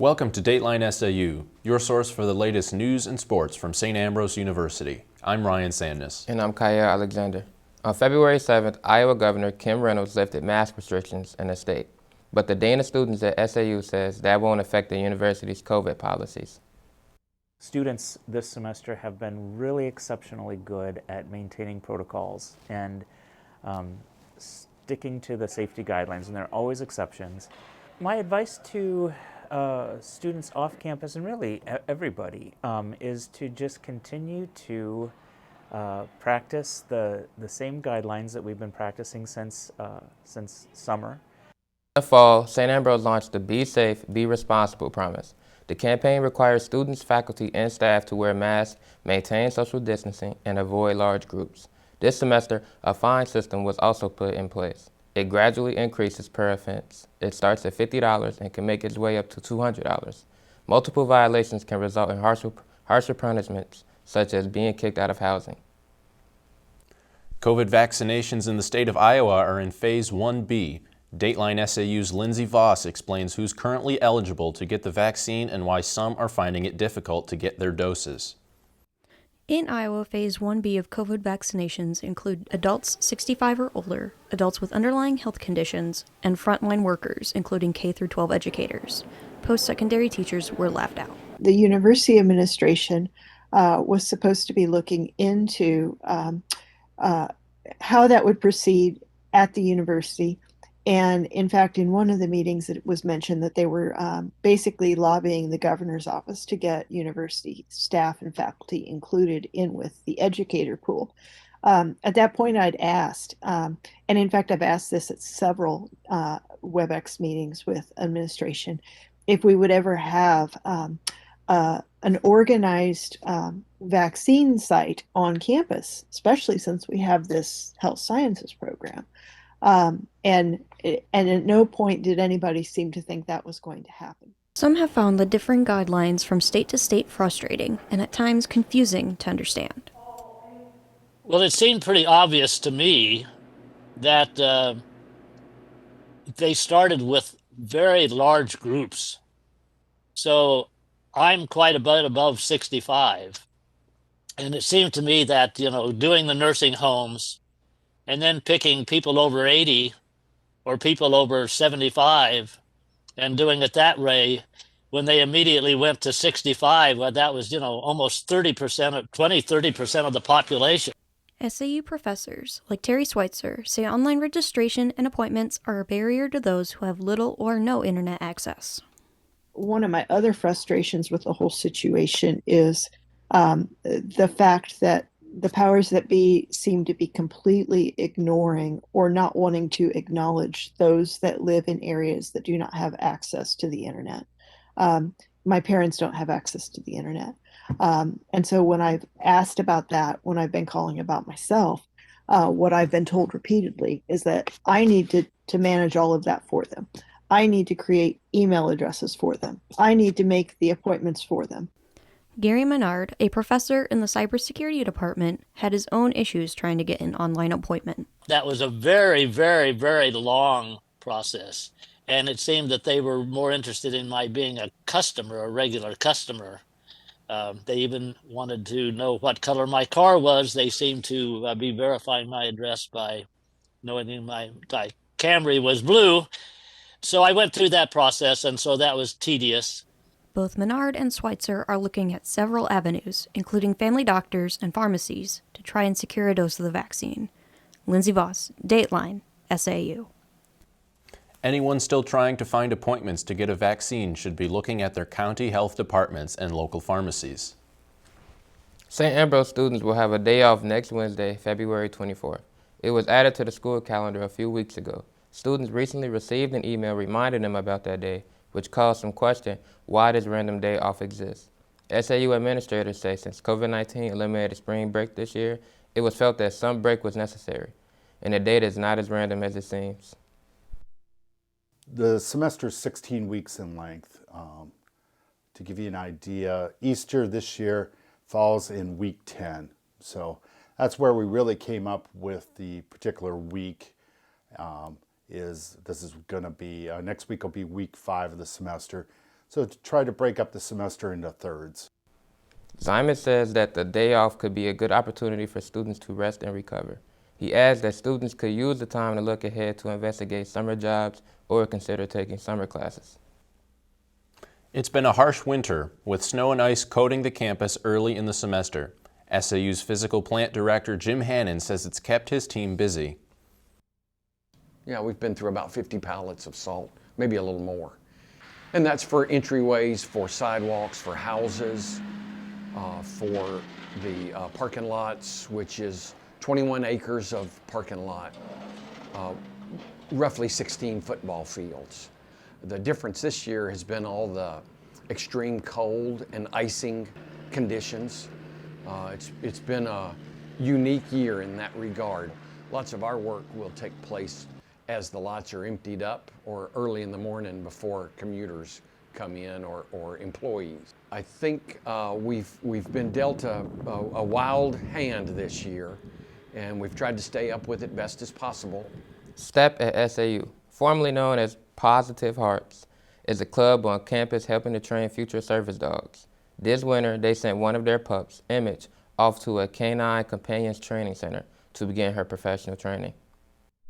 Welcome to Dateline SAU, your source for the latest news and sports from St. Ambrose University. I'm Ryan Sandness. And I'm Kyel Alexander. On February 7th, Iowa Governor Kim Reynolds lifted mask restrictions in the state. But the Dean of Students at SAU says that won't affect the university's COVID policies. Students this semester have been really exceptionally good at maintaining protocols and sticking to the safety guidelines, and there are always exceptions. My advice to students off campus, and really everybody, is to just continue to practice the same guidelines that we've been practicing since summer. In the fall, St. Ambrose launched the Be Safe, Be Responsible promise. The campaign requires students, faculty, and staff to wear masks, maintain social distancing, and avoid large groups. This semester, a fine system was also put in place. It gradually increases per offense. It starts at $50 and can make its way up to $200. Multiple violations can result in harsher punishments, such as being kicked out of housing. COVID vaccinations in the state of Iowa are in Phase 1B. Dateline SAU's Lindsay Voss explains who's currently eligible to get the vaccine and why some are finding it difficult to get their doses. In Iowa, Phase 1B of COVID vaccinations include adults 65 or older, adults with underlying health conditions, and frontline workers, including K-12 educators. Post-secondary teachers were left out. The university administration was supposed to be looking into how that would proceed at the university. And in fact, in one of the meetings, it was mentioned that they were basically lobbying the governor's office to get university staff and faculty included in with the educator pool. At that point, I'd asked, and in fact, I've asked this at several WebEx meetings with administration, if we would ever have an organized vaccine site on campus, especially since we have this health sciences program. And at no point did anybody seem to think that was going to happen. Some have found the differing guidelines from state to state frustrating and at times confusing to understand. Well, it seemed pretty obvious to me that they started with very large groups. So I'm quite a bit above 65. And it seemed to me that, doing the nursing homes and then picking people over 80 or people over 75 and doing it that way, when they immediately went to 65, well, that was, almost 30% of the population. SAU professors, like Terry Schweitzer, say online registration and appointments are a barrier to those who have little or no internet access. One of my other frustrations with the whole situation is the fact that the powers that be seem to be completely ignoring or not wanting to acknowledge those that live in areas that do not have access to the internet. My parents don't have access to the internet. And so when I've asked about that, when I've been calling about myself, what I've been told repeatedly is that I need to manage all of that for them. I need to create email addresses for them. I need to make the appointments for them. Gary Menard, a professor in the cybersecurity department, had his own issues trying to get an online appointment. That was a very, very, very long process. And it seemed that they were more interested in my being a customer, a regular customer. They even wanted to know what color my car was. They seemed to be verifying my address by knowing my Camry was blue. So I went through that process, and so that was tedious. Both Menard and Schweitzer are looking at several avenues, including family doctors and pharmacies, to try and secure a dose of the vaccine. Lindsay Voss, Dateline, SAU. Anyone still trying to find appointments to get a vaccine should be looking at their county health departments and local pharmacies. St. Ambrose students will have a day off next Wednesday, February 24th. It was added to the school calendar a few weeks ago. Students recently received an email reminding them about that day, which caused some question why this random day off exists. SAU administrators say since COVID-19 eliminated spring break this year, it was felt that some break was necessary, and the data is not as random as it seems. The semester is 16 weeks in length. To give you an idea, Easter this year falls in week 10. So that's where we really came up with the particular week. This is going to be, next week will be week 5 of the semester. So to try to break up the semester into thirds. Simon says that the day off could be a good opportunity for students to rest and recover. He adds that students could use the time to look ahead to investigate summer jobs or consider taking summer classes. It's been a harsh winter, with snow and ice coating the campus early in the semester. SAU's physical plant director Jim Hannon says it's kept his team busy. Yeah, we've been through about 50 pallets of salt, maybe a little more. And that's for entryways, for sidewalks, for houses, for the parking lots, which is 21 acres of parking lot, roughly 16 football fields. The difference this year has been all the extreme cold and icing conditions. It's been a unique year in that regard. Lots of our work will take place as the lots are emptied up or early in the morning before commuters come in or employees. I think we've been dealt a wild hand this year, and we've tried to stay up with it best as possible. STEP at SAU, formerly known as Positive Hearts, is a club on campus helping to train future service dogs. This winter, they sent one of their pups, Image, off to a canine companions training center to begin her professional training.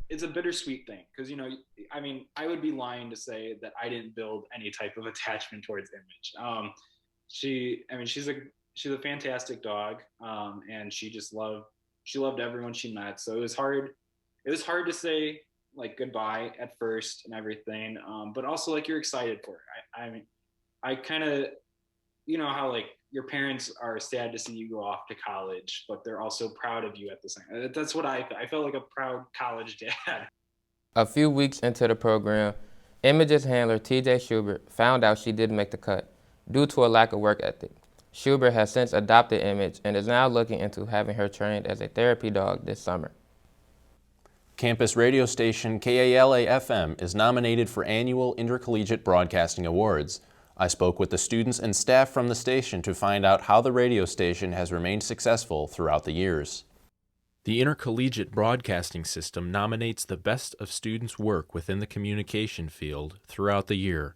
It's a bittersweet thing because, I mean, I would be lying to say that I didn't build any type of attachment towards Image. She's a fantastic dog, and she loved everyone she met. So it was hard to say like goodbye at first and everything, but also like you're excited for her. I kind of, how like your parents are sad to see you go off to college, but they're also proud of you at the same time. That's what I felt like a proud college dad. A few weeks into the program, Image's handler, TJ Schubert, found out she didn't make the cut due to a lack of work ethic. Schubert has since adopted Image and is now looking into having her trained as a therapy dog this summer. Campus radio station KALA-FM is nominated for annual Intercollegiate Broadcasting Awards. I spoke with the students and staff from the station to find out how the radio station has remained successful throughout the years. The Intercollegiate Broadcasting System nominates the best of students' work within the communication field throughout the year.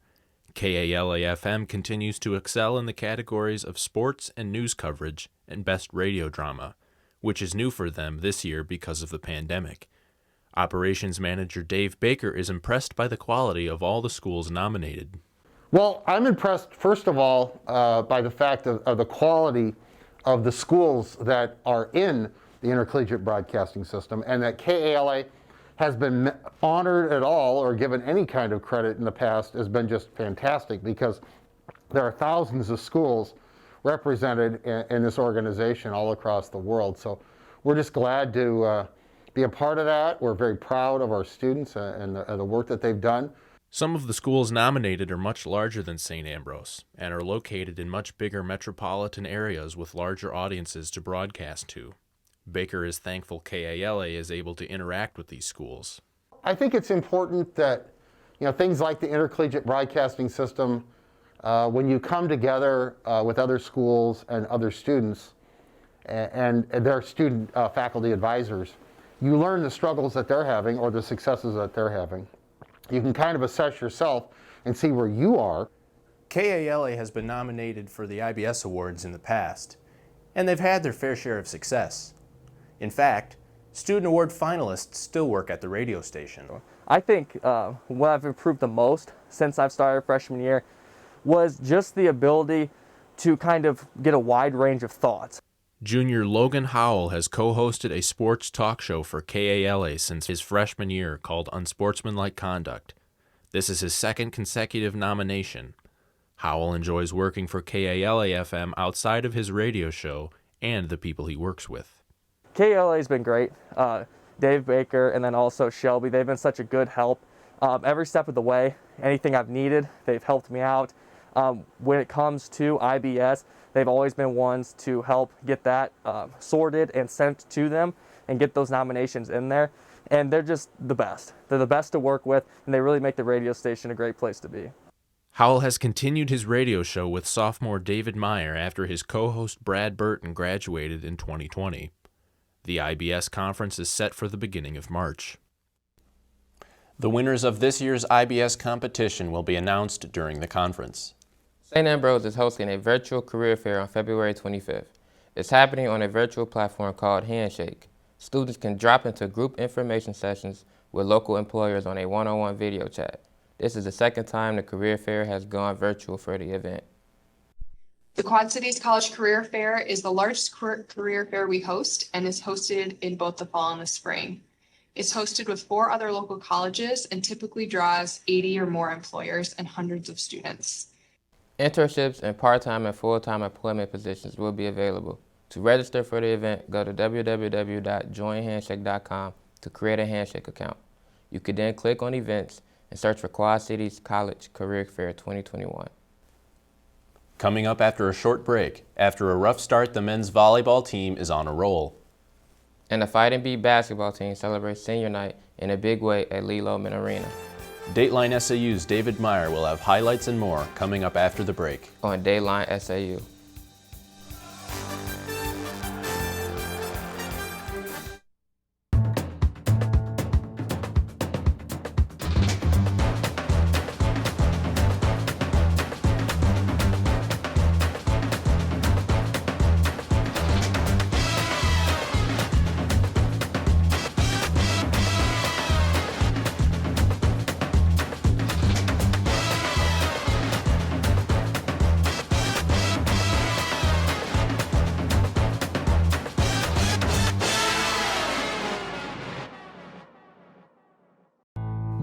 KALA-FM continues to excel in the categories of sports and news coverage and best radio drama, which is new for them this year because of the pandemic. Operations Manager Dave Baker is impressed by the quality of all the schools nominated. Well, I'm impressed, first of all, by the fact of the quality of the schools that are in the Intercollegiate Broadcasting System, and that KALA has been honored at all or given any kind of credit in the past has been just fantastic, because there are thousands of schools represented in this organization all across the world. So we're just glad to be a part of that. We're very proud of our students and the work that they've done. Some of the schools nominated are much larger than St. Ambrose and are located in much bigger metropolitan areas with larger audiences to broadcast to. Baker is thankful KALA is able to interact with these schools. I think it's important that things like the Intercollegiate Broadcasting System, when you come together with other schools and other students and their student faculty advisors, you learn the struggles that they're having or the successes that they're having. You can kind of assess yourself and see where you are. KALA has been nominated for the IBS Awards in the past, and they've had their fair share of success. In fact, Student Award finalists still work at the radio station. I think what I've improved the most since I've started freshman year was just the ability to kind of get a wide range of thoughts. Junior Logan Howell has co-hosted a sports talk show for KALA since his freshman year called Unsportsmanlike Conduct. This is his second consecutive nomination. Howell enjoys working for KALA-FM outside of his radio show and the people he works with. KALA has been great. Dave Baker and then also Shelby, they've been such a good help. Every step of the way, anything I've needed, they've helped me out. When it comes to IBS, they've always been ones to help get that sorted and sent to them and get those nominations in there. And they're just the best. They're the best to work with, and they really make the radio station a great place to be. Howell has continued his radio show with sophomore David Meyer after his co-host Brad Burton graduated in 2020. The IBS conference is set for the beginning of March. The winners of this year's IBS competition will be announced during the conference. St. Ambrose is hosting a virtual career fair on February 25th. It's happening on a virtual platform called Handshake. Students can drop into group information sessions with local employers on a one-on-one video chat. This is the second time the career fair has gone virtual for the event. The Quad Cities College Career Fair is the largest career fair we host and is hosted in both the fall and the spring. It's hosted with 4 other local colleges and typically draws 80 or more employers and hundreds of students. Internships and part-time and full-time employment positions will be available. To register for the event, go to www.joinhandshake.com to create a Handshake account. You can then click on events and search for Quad Cities College Career Fair 2021. Coming up after a short break, after a rough start, the men's volleyball team is on a roll. And the Fighting Bee basketball team celebrates senior night in a big way at Lee Loman Arena. Dateline SAU's David Meyer will have highlights and more coming up after the break. On Dateline SAU.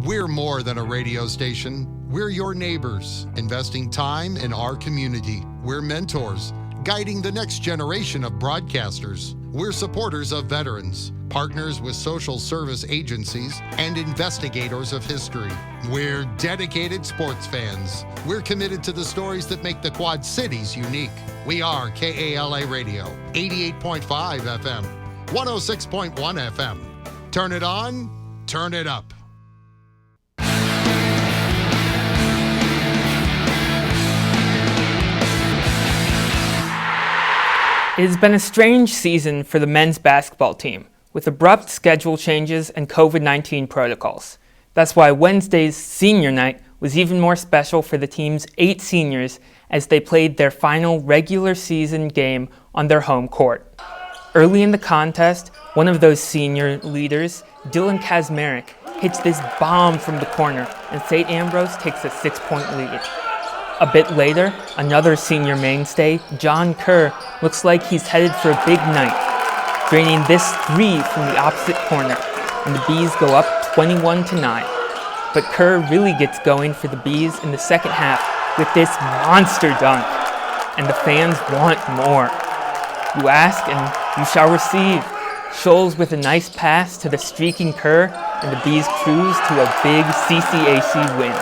We're more than a radio station. We're your neighbors, investing time in our community. We're mentors, guiding the next generation of broadcasters. We're supporters of veterans, partners with social service agencies, and investigators of history. We're dedicated sports fans. We're committed to the stories that make the Quad Cities unique. We are KALA Radio, 88.5 FM, 106.1 FM. Turn it on, turn it up. It has been a strange season for the men's basketball team, with abrupt schedule changes and COVID-19 protocols. That's why Wednesday's senior night was even more special for the team's 8 seniors as they played their final regular season game on their home court. Early in the contest, one of those senior leaders, Dylan Kazmarek, hits this bomb from the corner and St. Ambrose takes a 6-point lead. A bit later, another senior mainstay, John Kerr, looks like he's headed for a big night, draining this 3 from the opposite corner, and the Bees go up 21-9. But Kerr really gets going for the Bees in the second half with this monster dunk, and the fans want more. You ask and you shall receive. Scholes with a nice pass to the streaking Kerr, and the Bees cruise to a big CCAC win.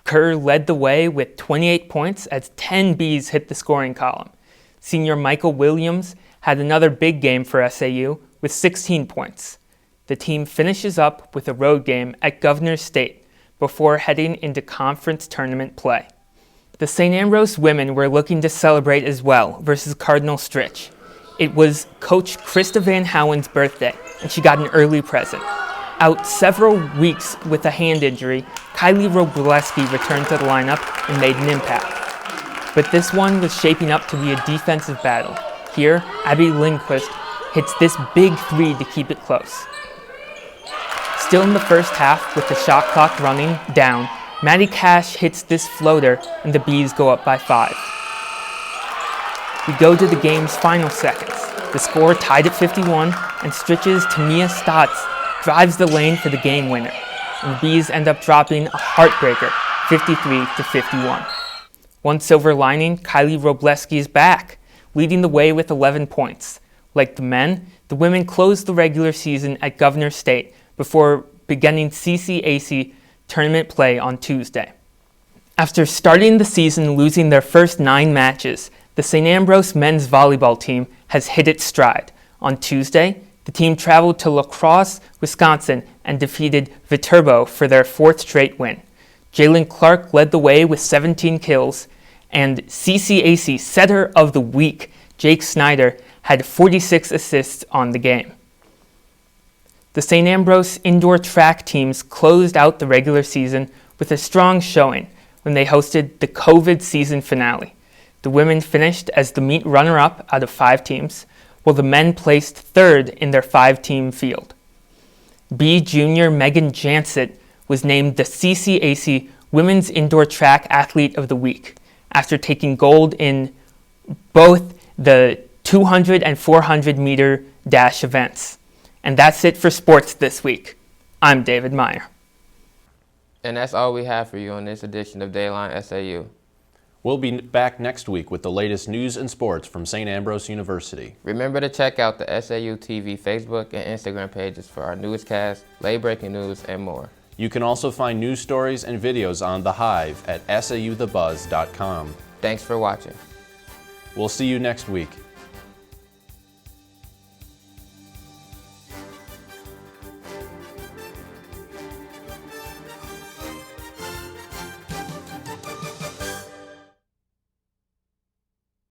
Kerr led the way with 28 points as 10 Bees hit the scoring column. Senior Michael Williams had another big game for SAU with 16 points. The team finishes up with a road game at Governors State before heading into conference tournament play. The St. Ambrose women were looking to celebrate as well versus Cardinal Stritch. It was Coach Krista Van Howen's birthday, and she got an early present. Out several weeks with a hand injury, Kylie Robleski returned to the lineup and made an impact. But this one was shaping up to be a defensive battle. Here, Abby Lindquist hits this big 3 to keep it close. Still in the first half, with the shot clock running down, Maddie Cash hits this floater and the Bees go up by 5. We go to the game's final seconds. The score tied at 51, and Stritch's Tamia Stotts drives the lane for the game winner, and the Bees end up dropping a heartbreaker, 53-51. One silver lining, Kylie Robleski is back, leading the way with 11 points. Like the men, the women closed the regular season at Governors State before beginning CCAC tournament play on Tuesday. After starting the season losing their first 9 matches, the St. Ambrose men's volleyball team has hit its stride. On Tuesday, the team traveled to La Crosse, Wisconsin, and defeated Viterbo for their 4th straight win. Jalen Clark led the way with 17 kills, and CCAC Setter of the Week, Jake Snyder, had 46 assists on the game. The St. Ambrose indoor track teams closed out the regular season with a strong showing, when they hosted the COVID season finale. The women finished as the meet runner-up out of 5 teams, while the men placed third in their 5-team field. B junior Megan Jansett was named the CCAC Women's Indoor Track Athlete of the Week after taking gold in both the 200 and 400 meter dash events. And that's it for sports this week. I'm David Meyer. And that's all we have for you on this edition of Dateline SAU. We'll be back next week with the latest news and sports from St. Ambrose University. Remember to check out the SAU TV Facebook and Instagram pages for our newscast, late-breaking news, and more. You can also find news stories and videos on The Hive at sauthebuzz.com. Thanks for watching. We'll see you next week.